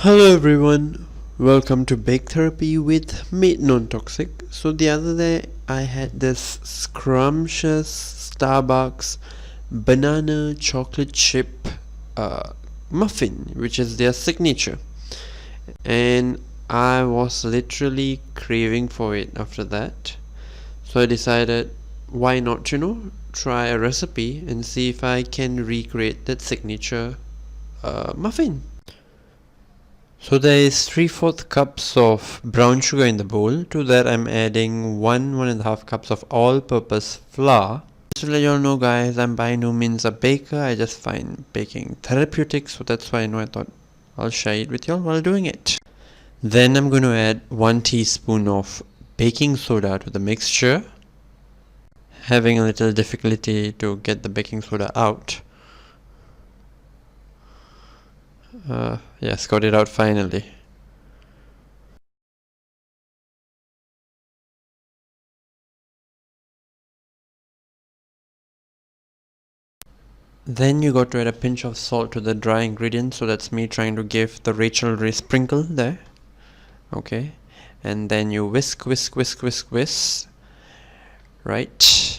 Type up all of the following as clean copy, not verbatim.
Hello everyone, welcome to Bake Therapy with Made Non-Toxic. So the other day I had this scrumptious Starbucks banana chocolate chip muffin, which is their signature, and I was literally craving for it after that. So I decided, why not, try a recipe and see if I can recreate that signature muffin. So there is 3/4 cups of brown sugar in the bowl. To that I'm adding 1.5 cups of all-purpose flour. Just to let you all know guys, I'm by no means a baker. I just find baking therapeutic, so that's why I thought I'll share it with you all while doing it. Then I'm going to add 1 teaspoon of baking soda to the mixture. Having a little difficulty to get the baking soda out. Yes, got it out finally. Then you got to add a pinch of salt to the dry ingredients, so that's me trying to give the Rachel Ray sprinkle there. Okay, and then you whisk, right?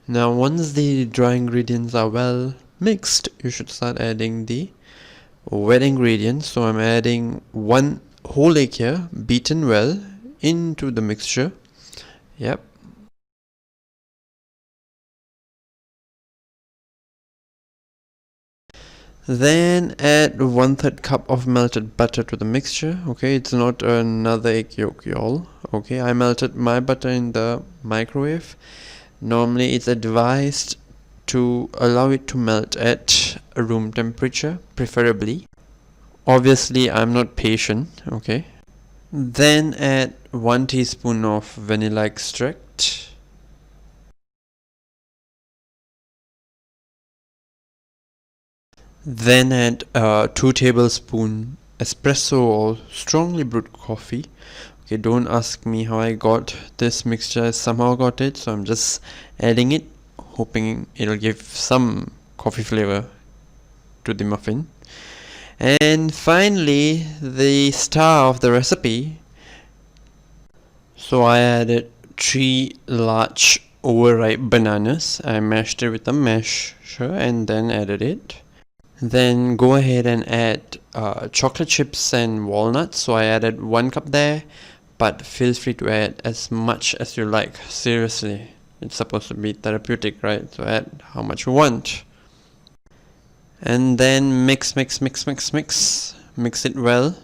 Now once the dry ingredients are well mixed, you should start adding the wet ingredients. So I'm adding 1 whole egg here, beaten well into the mixture. Yep. Then add 1/3 cup of melted butter to the mixture. Okay, it's not another egg yolk, y'all. Okay, I melted my butter in the microwave. Normally it's advised to allow it to melt at room temperature, preferably. Obviously I'm not patient. Okay, then add 1 teaspoon of vanilla extract. Then add 2 tablespoon espresso or strongly brewed coffee. Okay, don't ask me how I got this mixture. I somehow got it, so I'm just adding it, hoping it'll give some coffee flavor to the muffin. And finally, the star of the recipe. So I added 3 large overripe bananas. I mashed it with a masher and then added it. Then go ahead and add chocolate chips and walnuts. So I added 1 cup there, but feel free to add as much as you like. Seriously, it's supposed to be therapeutic, right? So add how much you want. And then mix it well.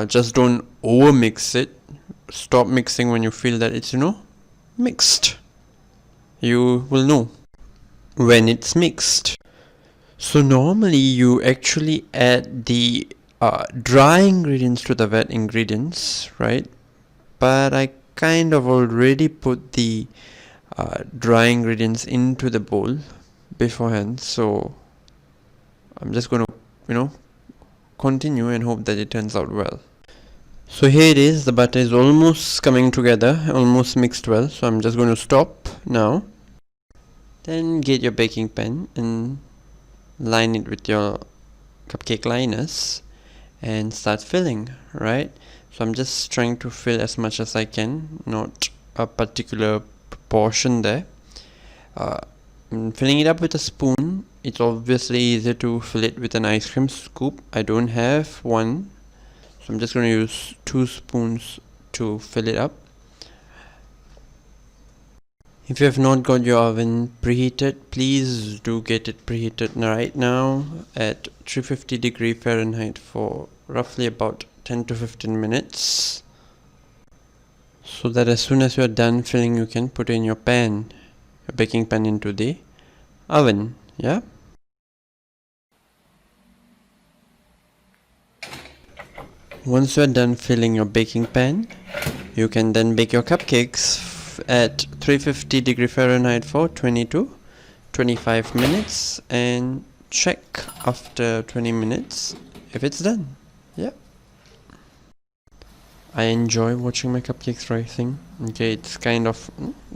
Just don't over mix it. Stop mixing when you feel that it's mixed. You will know when it's mixed. So normally you actually add the dry ingredients to the wet ingredients, right? But I kind of already put the dry ingredients into the bowl beforehand, so I'm just going to continue and hope that it turns out well. So here it is, the butter is almost coming together, almost mixed well, so I'm just going to stop now. Then get your baking pan and line it with your cupcake liners and start filling, right? So I'm just trying to fill as much as I can, not a particular proportion there. I'm filling it up with a spoon. It's obviously easier to fill it with an ice cream scoop. I don't have one, so I'm just going to use 2 spoons to fill it up. If you have not got your oven preheated, please do get it preheated right now at 350 Fahrenheit for roughly about 10 to 15 minutes. So that as soon as you are done filling, you can put in your baking pan into the oven. Yeah. Once you are done filling your baking pan, you can then bake your cupcakes at 350 Fahrenheit for 20 to 25 minutes and check after 20 minutes if it's done. Yeah. I enjoy watching my cupcakes rising. Okay, it's kind of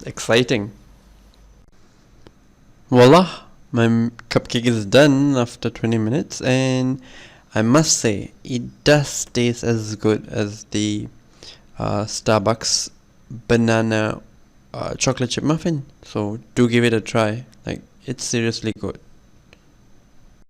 exciting. Voila! My cupcake is done after 20 minutes, and I must say it does taste as good as the Starbucks banana chocolate chip muffin. So do give it a try. Like, it's seriously good.